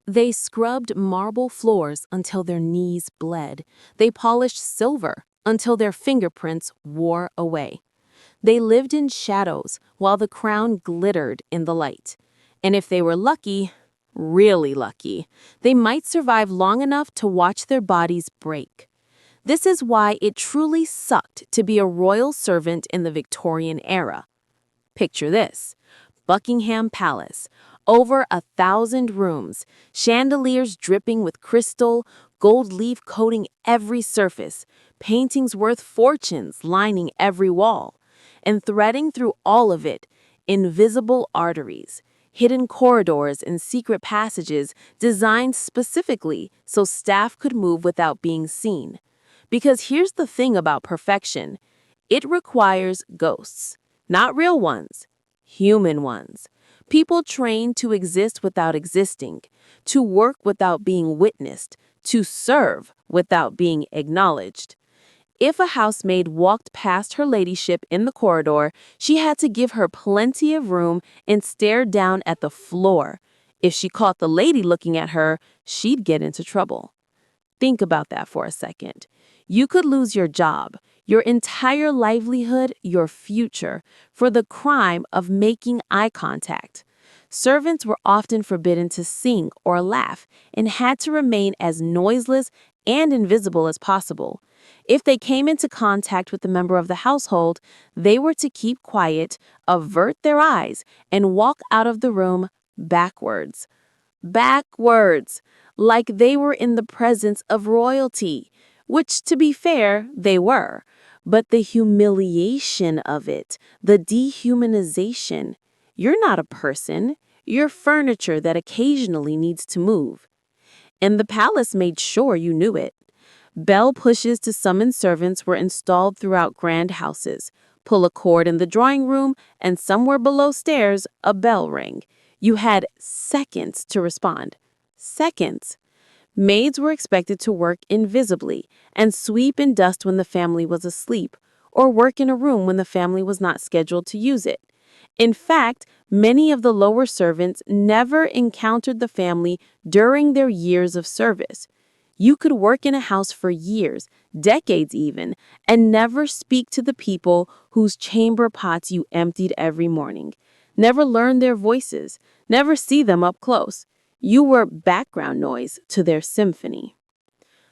They scrubbed marble floors until their knees bled. They polished silver until their fingerprints wore away. They lived in shadows while the crown glittered in the light. And if they were lucky, really lucky, they might survive long enough to watch their bodies break. This is why it truly sucked to be a royal servant in the Victorian era. Picture this: Buckingham Palace, over 1,000 rooms, chandeliers dripping with crystal, gold leaf coating every surface, paintings worth fortunes lining every wall, and threading through all of it, invisible arteries, hidden corridors and secret passages designed specifically so staff could move without being seen. Because here's the thing about perfection: it requires ghosts, not real ones, human ones. People trained to exist without existing, to work without being witnessed, to serve without being acknowledged. If a housemaid walked past her ladyship in the corridor, she had to give her plenty of room and stare down at the floor. If she caught the lady looking at her, she'd get into trouble. Think about that for a second. You could lose your job, your entire livelihood, your future, for the crime of making eye contact. Servants were often forbidden to sing or laugh and had to remain as noiseless and invisible as possible. If they came into contact with a member of the household, they were to keep quiet, avert their eyes, and walk out of the room backwards. Backwards, like they were in the presence of royalty, which, to be fair, they were. But the humiliation of it, the dehumanization: you're not a person, you're furniture that occasionally needs to move. And the palace made sure you knew it. Bell pushes to summon servants were installed throughout grand houses. Pull a cord in the drawing room, and somewhere below stairs, a bell rang. You had seconds to respond. Seconds. Maids were expected to work invisibly and sweep and dust when the family was asleep, or work in a room when the family was not scheduled to use it. In fact, many of the lower servants never encountered the family during their years of service. You could work in a house for years, decades even, and never speak to the people whose chamber pots you emptied every morning. Never learn their voices, never see them up close. You were background noise to their symphony.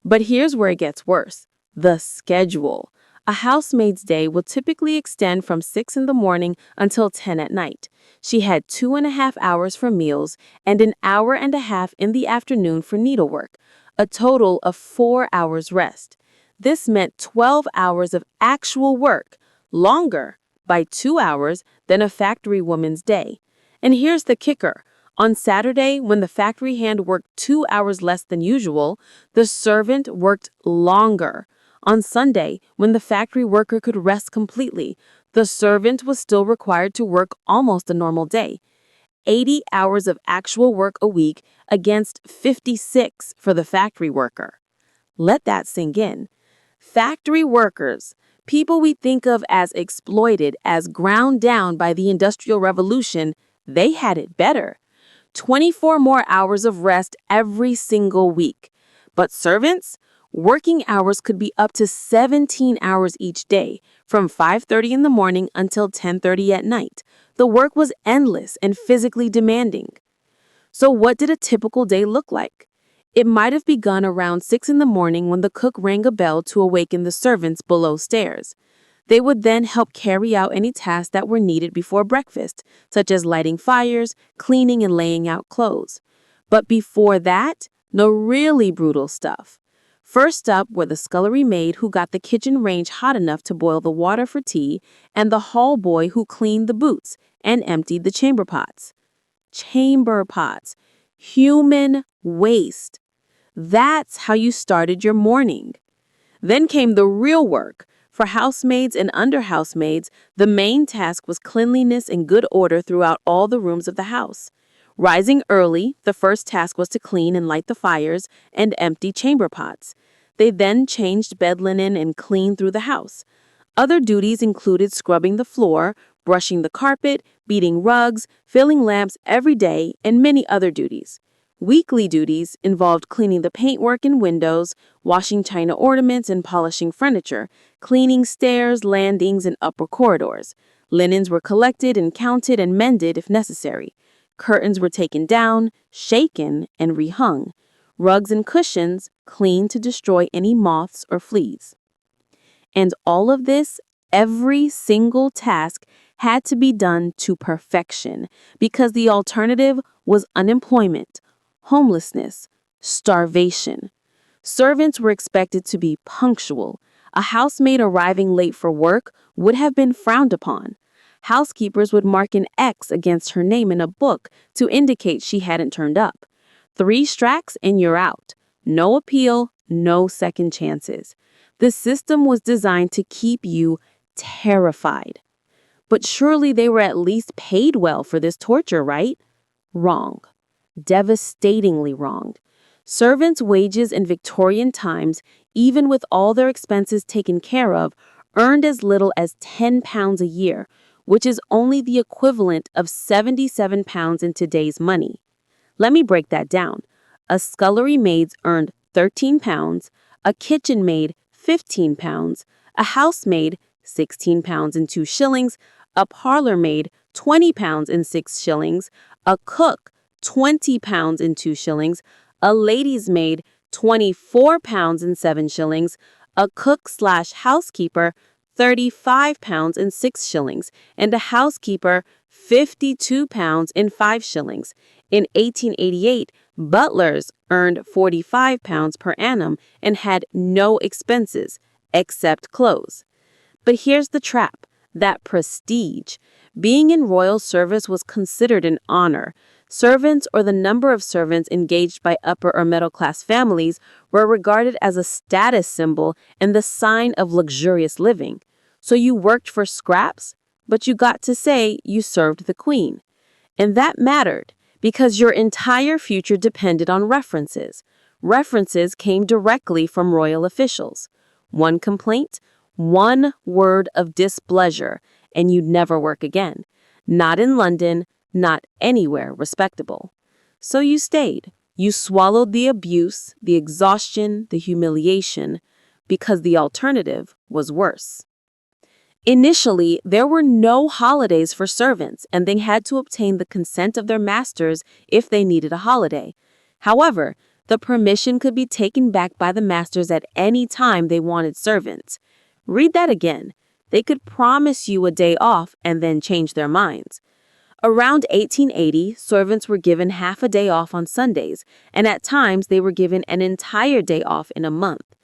But here's where it gets worse: the schedule. A housemaid's day will typically extend from 6 in the morning until 10 at night. She had 2.5 hours for meals and an hour and a half in the afternoon for needlework, a total of 4 hours rest. This meant 12 hours of actual work, longer by 2 hours than a factory woman's day. And here's the kicker: on Saturday, when the factory hand worked 2 hours less than usual, the servant worked longer. On Sunday, when the factory worker could rest completely, the servant was still required to work almost a normal day. 80 hours of actual work a week against 56 for the factory worker. Let that sink in. Factory workers, people we think of as exploited, as ground down by the Industrial Revolution, they had it better. 24 more hours of rest every single week. But servants? Working hours could be up to 17 hours each day, from 5:30 in the morning until 10:30 at night. The work was endless and physically demanding. So what did a typical day look like? It might have begun around 6 in the morning when the cook rang a bell to awaken the servants below stairs. They would then help carry out any tasks that were needed before breakfast, such as lighting fires, cleaning, and laying out clothes. But before that, the really brutal stuff. First up were the scullery maid who got the kitchen range hot enough to boil the water for tea, and the hall boy who cleaned the boots and emptied the chamber pots. Chamber pots. Human waste. That's how you started your morning. Then came the real work. For housemaids and under-housemaids, the main task was cleanliness and good order throughout all the rooms of the house. Rising early, the first task was to clean and light the fires and empty chamber pots. They then changed bed linen and cleaned through the house. Other duties included scrubbing the floor, brushing the carpet, beating rugs, filling lamps every day, and many other duties. Weekly duties involved cleaning the paintwork in windows, washing china ornaments and polishing furniture, cleaning stairs, landings, and upper corridors. Linens were collected and counted and mended if necessary. Curtains were taken down, shaken, and rehung. Rugs and cushions cleaned to destroy any moths or fleas. And all of this, every single task, had to be done to perfection because the alternative was unemployment, homelessness, starvation. Servants were expected to be punctual. A housemaid arriving late for work would have been frowned upon. Housekeepers would mark an X against her name in a book to indicate she hadn't turned up. 3 strikes and you're out. No appeal, no second chances. The system was designed to keep you terrified. But surely they were at least paid well for this torture, right? Wrong. Devastatingly wrong. Servants' wages in Victorian times, even with all their expenses taken care of, earned as little as £10 a year, which is only the equivalent of £77 in today's money. Let me break that down. A scullery maid earned £13, a kitchen maid £15, a housemaid £16 and 2 shillings, a parlor maid £20 and 6 shillings, a cook £20 and 2 shillings, a lady's maid £24 and 7 shillings, a cook/housekeeper £35 and 6 shillings, and a housekeeper £52 and 5 shillings. In 1888, butlers earned £45 per annum and had no expenses except clothes. But here's the trap, that prestige. Being in royal service was considered an honor. Servants, or the number of servants engaged by upper or middle class families, were regarded as a status symbol and the sign of luxurious living. So you worked for scraps, but you got to say you served the queen. And that mattered because your entire future depended on references. References came directly from royal officials. One complaint, one word of displeasure, and you'd never work again. Not in London, not anywhere respectable. So you stayed. You swallowed the abuse, the exhaustion, the humiliation, because the alternative was worse. Initially, there were no holidays for servants, and they had to obtain the consent of their masters if they needed a holiday. However, the permission could be taken back by the masters at any time they wanted servants. Read that again. They could promise you a day off and then change their minds. Around 1880, servants were given half a day off on Sundays, and at times they were given an entire day off in a month.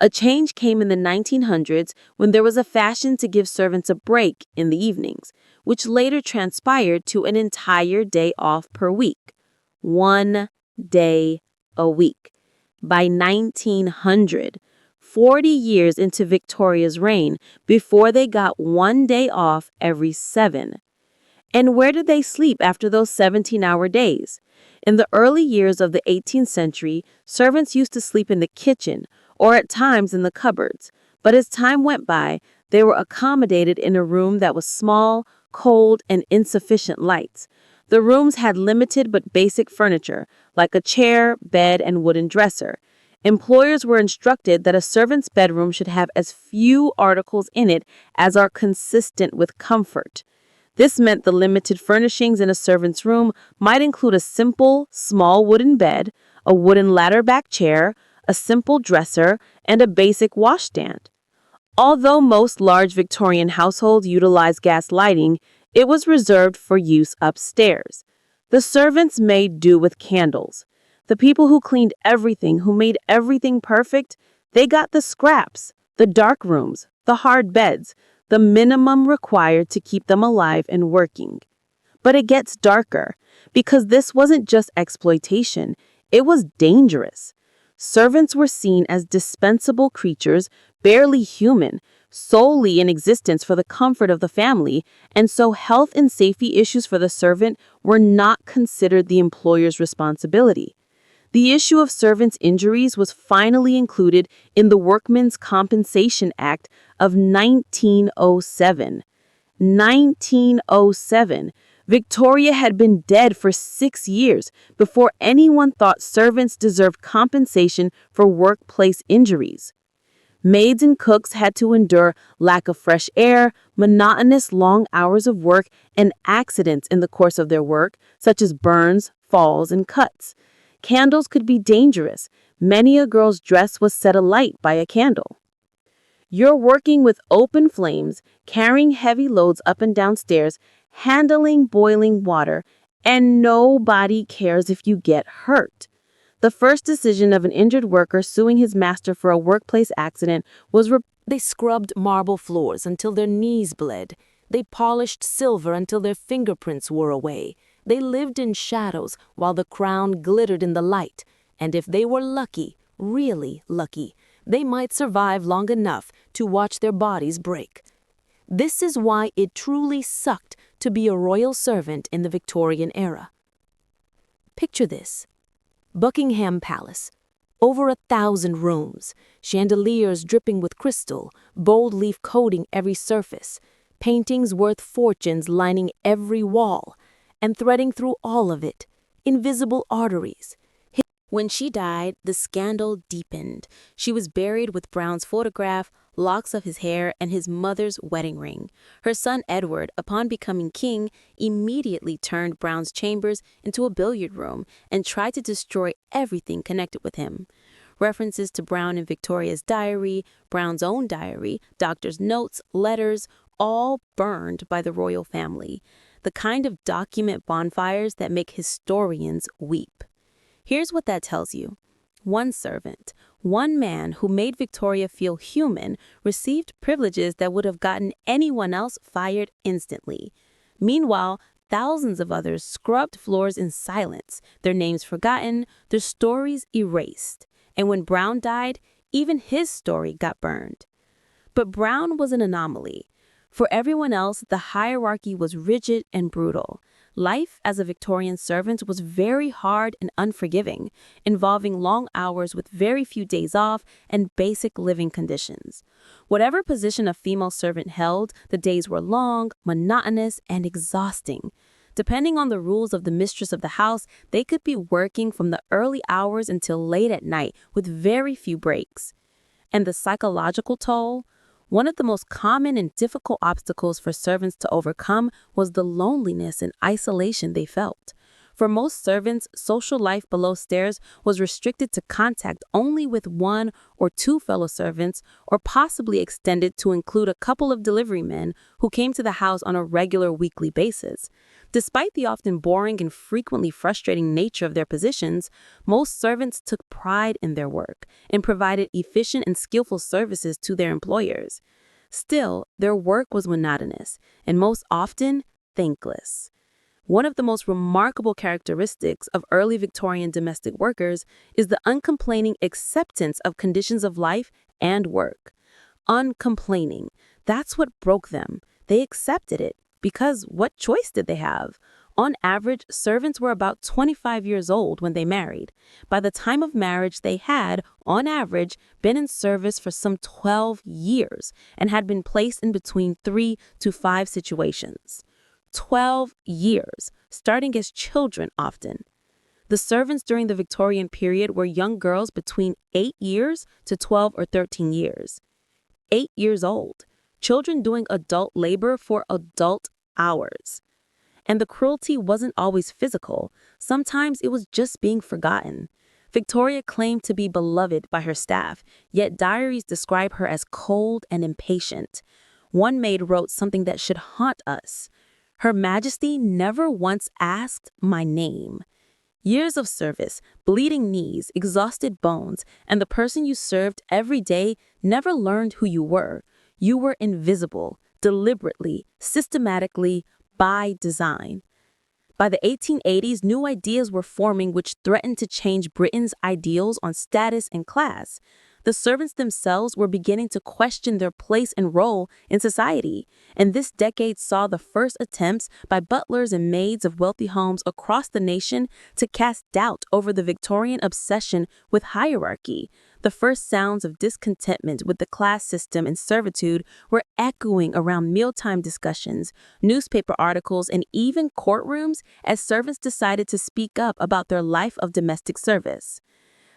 A change came in the 1900s when there was a fashion to give servants a break in the evenings, which later transpired to an entire day off per week. 1 day a week. By 1900, 40 years into Victoria's reign, before they got 1 day off every 7. And where did they sleep after those 17-hour days? In the early years of the 18th century, servants used to sleep in the kitchen or at times in the cupboards. But as time went by, they were accommodated in a room that was small, cold, and insufficient lights. The rooms had limited but basic furniture, like a chair, bed, and wooden dresser. Employers were instructed that a servant's bedroom should have as few articles in it as are consistent with comfort. This meant the limited furnishings in a servant's room might include a simple, small wooden bed, a wooden ladder-back chair, a simple dresser, and a basic washstand. Although most large Victorian households utilized gas lighting, it was reserved for use upstairs. The servants made do with candles. The people who cleaned everything, who made everything perfect, they got the scraps, the dark rooms, the hard beds, the minimum required to keep them alive and working. But it gets darker, because this wasn't just exploitation, it was dangerous. Servants were seen as dispensable creatures, barely human, solely in existence for the comfort of the family, and so health and safety issues for the servant were not considered the employer's responsibility. The issue of servants' injuries was finally included in the Workmen's Compensation Act of 1907. 1907. Victoria had been dead for 6 years before anyone thought servants deserved compensation for workplace injuries. Maids and cooks had to endure lack of fresh air, monotonous long hours of work, and accidents in the course of their work, such as burns, falls, and cuts. Candles could be dangerous. Many a girl's dress was set alight by a candle. You're working with open flames, carrying heavy loads up and down stairs, handling boiling water, and nobody cares if you get hurt. The first decision of an injured worker suing his master for a workplace accident was they scrubbed marble floors until their knees bled. They polished silver until their fingerprints wore away. They lived in shadows while the crown glittered in the light. And if they were lucky, really lucky, they might survive long enough to watch their bodies break. This is why it truly sucked to be a royal servant in the Victorian era. Picture this. Buckingham Palace. Over 1,000 rooms, chandeliers dripping with crystal, bold leaf coating every surface, paintings worth fortunes lining every wall, and threading through all of it, invisible arteries. When she died, the scandal deepened. She was buried with Brown's photograph, locks of his hair, and his mother's wedding ring. Her son Edward, upon becoming king, immediately turned Brown's chambers into a billiard room and tried to destroy everything connected with him. References to Brown in Victoria's diary, Brown's own diary, doctor's notes, letters, all burned by the royal family. The kind of document bonfires that make historians weep. Here's what that tells you. One servant, one man who made Victoria feel human, received privileges that would have gotten anyone else fired instantly. Meanwhile, thousands of others scrubbed floors in silence, their names forgotten, their stories erased. And when Brown died, even his story got burned. But Brown was an anomaly. For everyone else, the hierarchy was rigid and brutal. Life as a Victorian servant was very hard and unforgiving, involving long hours with very few days off and basic living conditions. Whatever position a female servant held, the days were long, monotonous, and exhausting. Depending on the rules of the mistress of the house, they could be working from the early hours until late at night with very few breaks. And the psychological toll? One of the most common and difficult obstacles for servants to overcome was the loneliness and isolation they felt. For most servants, social life below stairs was restricted to contact only with one or two fellow servants, or possibly extended to include a couple of delivery men who came to the house on a regular weekly basis. Despite the often boring and frequently frustrating nature of their positions, most servants took pride in their work and provided efficient and skillful services to their employers. Still, their work was monotonous and most often thankless. One of the most remarkable characteristics of early Victorian domestic workers is the uncomplaining acceptance of conditions of life and work. Uncomplaining. That's what broke them. They accepted it. Because what choice did they have? On average, servants were about 25 years old when they married. By the time of marriage, they had, on average, been in service for some 12 years and had been placed in between 3 to 5 situations. 12 years, starting as children often. The servants during the Victorian period were young girls between 8 years to 12 or 13 years. 8 years old. Children doing adult labor for adult hours. And the cruelty wasn't always physical. Sometimes it was just being forgotten. Victoria claimed to be beloved by her staff, yet diaries describe her as cold and impatient. One maid wrote something that should haunt us. Her Majesty never once asked my name. Years of service, bleeding knees, exhausted bones, and the person you served every day never learned who you were. You were invisible, deliberately, systematically, by design. By the 1880s, new ideas were forming which threatened to change Britain's ideals on status and class. The The servants themselves were beginning to question their place and role in society, and this decade saw the first attempts by butlers and maids of wealthy homes across the nation to cast doubt over the Victorian obsession with hierarchy. The first sounds of discontentment with the class system and servitude were echoing around mealtime discussions, newspaper articles, and even courtrooms as servants decided to speak up about their life of domestic service.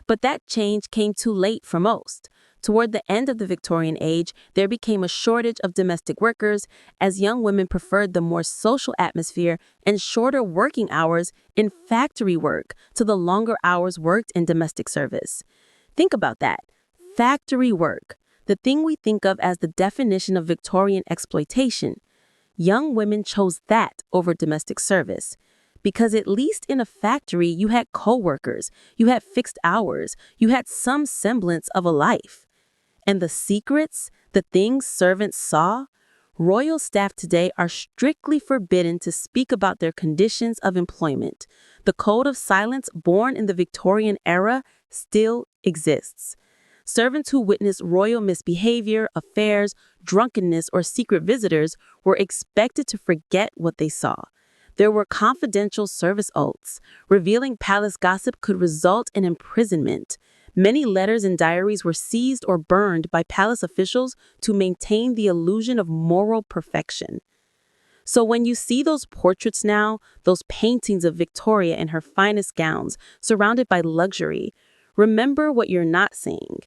But that change came too late for most. Toward the end of the Victorian age, there became a shortage of domestic workers as young women preferred the more social atmosphere and shorter working hours in factory work to the longer hours worked in domestic service. Think about that. Factory work, the thing we think of as the definition of Victorian exploitation. Young women chose that over domestic service. Because at least in a factory, you had co-workers, you had fixed hours, you had some semblance of a life. And the secrets, the things servants saw, royal staff today are strictly forbidden to speak about their conditions of employment. The code of silence born in the Victorian era still exists. Servants who witnessed royal misbehavior, affairs, drunkenness, or secret visitors were expected to forget what they saw. There were confidential service oaths. Revealing palace gossip could result in imprisonment. Many letters and diaries were seized or burned by palace officials to maintain the illusion of moral perfection. So when you see those portraits now, those paintings of Victoria in her finest gowns, surrounded by luxury, remember what you're not seeing.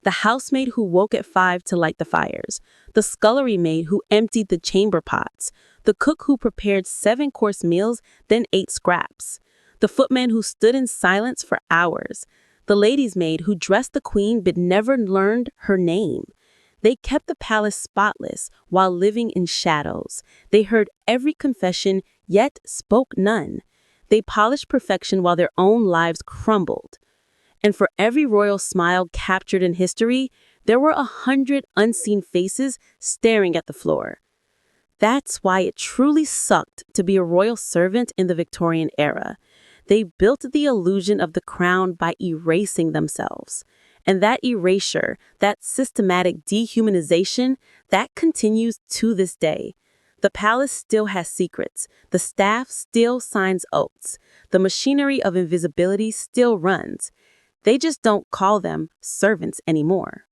The housemaid who woke at 5 to light the fires, the scullery maid who emptied the chamber pots, the cook who prepared 7-course meals, then ate scraps, the footman who stood in silence for hours, the lady's maid who dressed the queen but never learned her name. They kept the palace spotless while living in shadows. They heard every confession, yet spoke none. They polished perfection while their own lives crumbled. And for every royal smile captured in history, there were 100 unseen faces staring at the floor. That's why it truly sucked to be a royal servant in the Victorian era. They built the illusion of the crown by erasing themselves. And that erasure, that systematic dehumanization, that continues to this day. The palace still has secrets. The staff still signs oaths. The machinery of invisibility still runs. They just don't call them servants anymore.